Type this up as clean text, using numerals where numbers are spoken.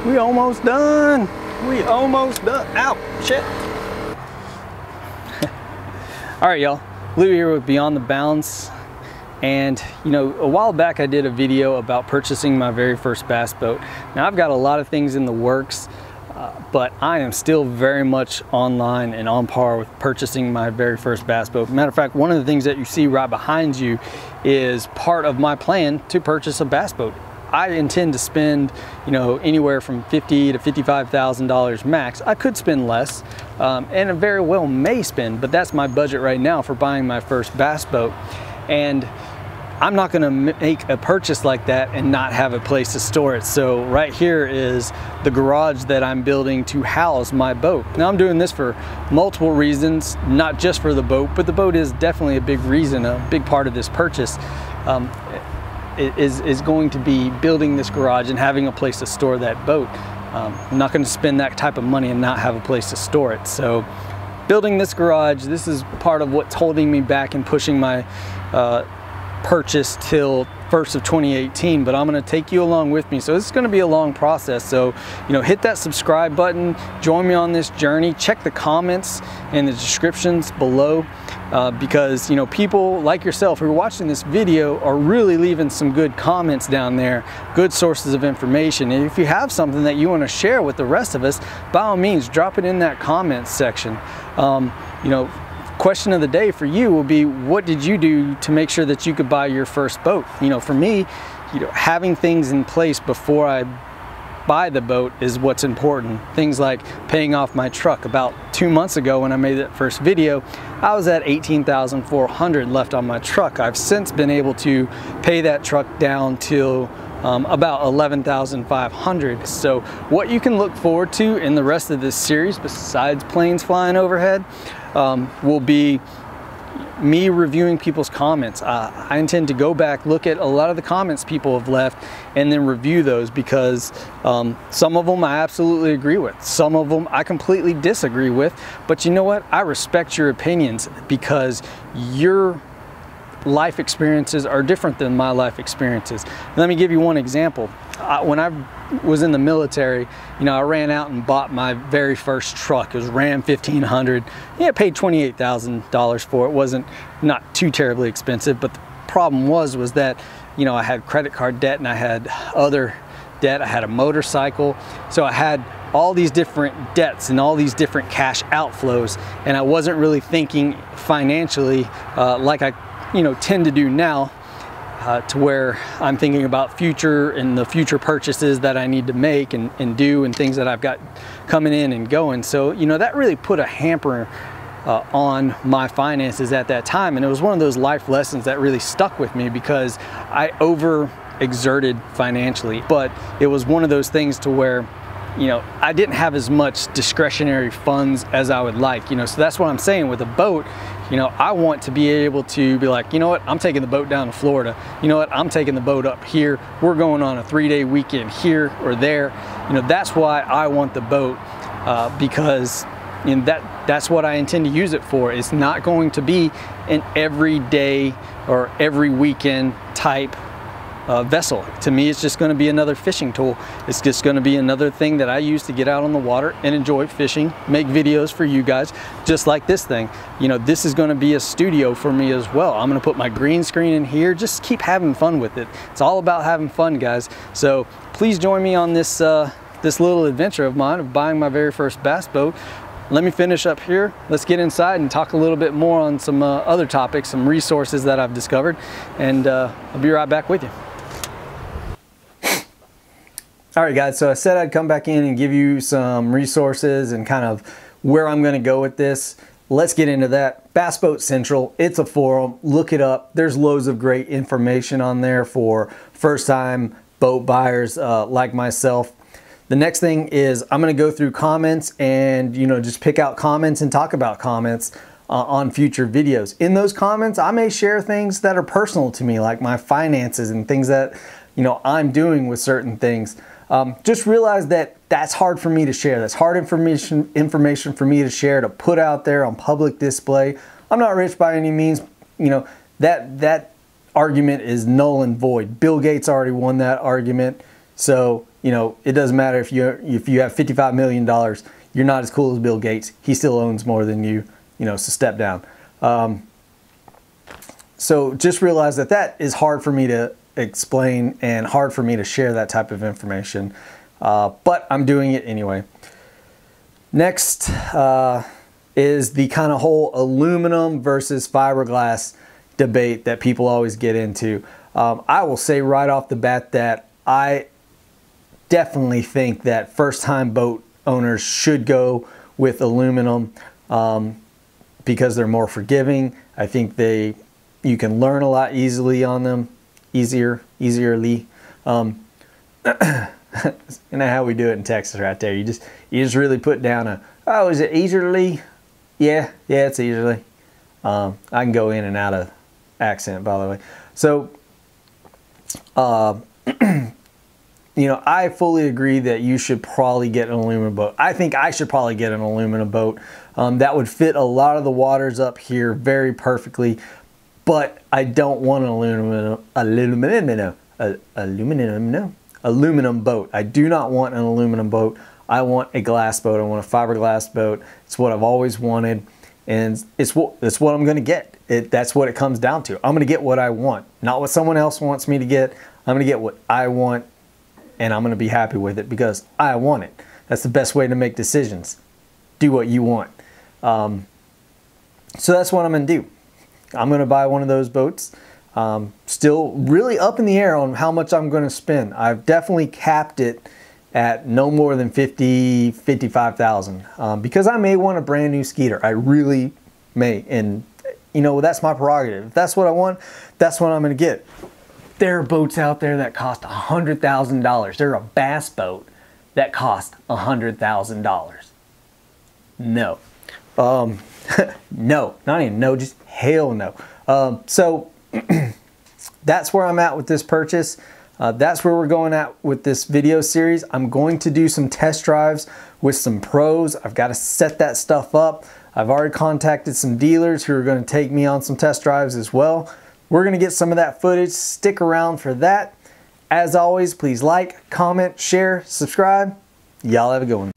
We almost done. We almost done. Ow, shit. All right, y'all. Lou here with Beyond the Bounds. And you know, a while back I did a video about purchasing my very first bass boat. Now I've got a lot of things in the works, but I am still very much online and on par with purchasing my very first bass boat. Matter of fact, one of the things that you see right behind you is part of my plan to purchase a bass boat. I intend to spend, you know, anywhere from $50,000 to $55,000 max. I could spend less, and I very well may spend, but that's my budget right now for buying my first bass boat. And I'm not gonna make a purchase like that and not have a place to store it. So right here is the garage that I'm building to house my boat. Now I'm doing this for multiple reasons, not just for the boat, but the boat is definitely a big reason, a big part of this purchase. Is going to be building this garage and having a place to store that boat. I'm not going to spend that type of money and not have a place to store it. So building this garage, this is part of what's holding me back and pushing my purchase till 1st of 2018, but I'm going to take you along with me. So this is going to be a long process. So, you know, hit that subscribe button, join me on this journey, check the comments and the descriptions below, because, you know, people like yourself who are watching this video are really leaving some good comments down there, good sources of information. And if you have something that you want to share with the rest of us, by all means, drop it in that comments section. You know, question of the day for you will be, what did you do to make sure that you could buy your first boat? You know, for me, you know, having things in place before I buy the boat is what's important. Things like paying off my truck. About 2 months ago when I made that first video, I was at $18,400 left on my truck. I've since been able to pay that truck down to about $11,500. So what you can look forward to in the rest of this series, besides planes flying overhead, will be me reviewing people's comments. I intend to go back, look at a lot of the comments people have left, and then review those, because some of them I absolutely agree with. Some of them I completely disagree with. But you know what? I respect your opinions, because your life experiences are different than my life experiences. Let me give you one example. When I was in the military, you know, I ran out and bought my very first truck. It was Ram 1500. Yeah, I paid $28,000 for it. It wasn't not too terribly expensive, but the problem was that, you know, I had credit card debt and I had other debt. I had a motorcycle. So I had all these different debts and all these different cash outflows, and I wasn't really thinking financially like I, you know, tend to do now, to where I'm thinking about future and the future purchases that I need to make and do, and things that I've got coming in and going. So, you know, that really put a hamper on my finances at that time. And it was one of those life lessons that really stuck with me, because I overexerted financially. But it was one of those things to where, you know, I didn't have as much discretionary funds as I would like, you know. So that's what I'm saying with a boat. You know, I want to be able to be like, you know what, I'm taking the boat down to Florida. You know what, I'm taking the boat up here. We're going on a 3-day weekend here or there. You know, that's why I want the boat, because, you know, that's what I intend to use it for. It's not going to be an everyday or every weekend type vessel. To me, it's just going to be another fishing tool. It's just going to be another thing that I use to get out on the water and enjoy fishing, make videos for you guys, just like this thing. You know, this is going to be a studio for me as well. I'm going to put my green screen in here, just keep having fun with it. It's all about having fun, guys. So please join me on this this little adventure of mine of buying my very first bass boat. Let me finish up here. Let's get inside and talk a little bit more on some other topics, some resources that I've discovered, and I'll be right back with you. All right, guys, so I said I'd come back in and give you some resources and kind of where I'm going to go with this. Let's get into that. Bass Boat Central, it's a forum. Look it up. There's loads of great information on there for first-time boat buyers like myself. The next thing is I'm going to go through comments and, you know, just pick out comments and talk about comments on future videos. In those comments, I may share things that are personal to me, like my finances and things that, you know, I'm doing with certain things. Just realize that that's hard for me to share. That's hard information for me to share, to put out there on public display. I'm not rich by any means. You know, that argument is null and void. Bill Gates already won that argument. So, you know, it doesn't matter if you have $55 million, you're not as cool as Bill Gates. He still owns more than you, you know, so step down. So just realize that that is hard for me to explain and hard for me to share that type of information. But I'm doing it anyway. Next is the kind of whole aluminum versus fiberglass debate that people always get into. I will say right off the bat that I definitely think that first-time boat owners should go with aluminum because they're more forgiving. I think you can learn a lot easily on them, easierly. You know how we do it in Texas right there. You just really put down a, oh, is it easierly? Yeah, it's easierly. I can go in and out of accent, by the way. So, you know, I fully agree that you should probably get an aluminum boat. I think I should probably get an aluminum boat. That would fit a lot of the waters up here very perfectly. But I don't want an aluminum boat. I do not want an aluminum boat. I want a glass boat. I want a fiberglass boat. It's what I've always wanted, and it's what I'm going to get. That's what it comes down to. I'm going to get what I want, not what someone else wants me to get. I'm going to get what I want, and I'm going to be happy with it because I want it. That's the best way to make decisions. Do what you want. So that's what I'm going to do. I'm going to buy one of those boats. Still really up in the air on how much I'm going to spend. I've definitely capped it at no more than $55,000 because I may want a brand new Skeeter. I really may, and you know, that's my prerogative. If that's what I want, that's what I'm going to get. There are boats out there that cost $100,000. There's a bass boat that cost $100,000. No. No, not even no, just hell no. So that's where I'm at with this purchase. That's where we're going at with this video series. I'm going to do some test drives with some pros. I've got to set that stuff up. I've already contacted some dealers who are going to take me on some test drives as well. We're going to get some of that footage. Stick around for that. As always, please like, comment, share, subscribe. Y'all have a good one.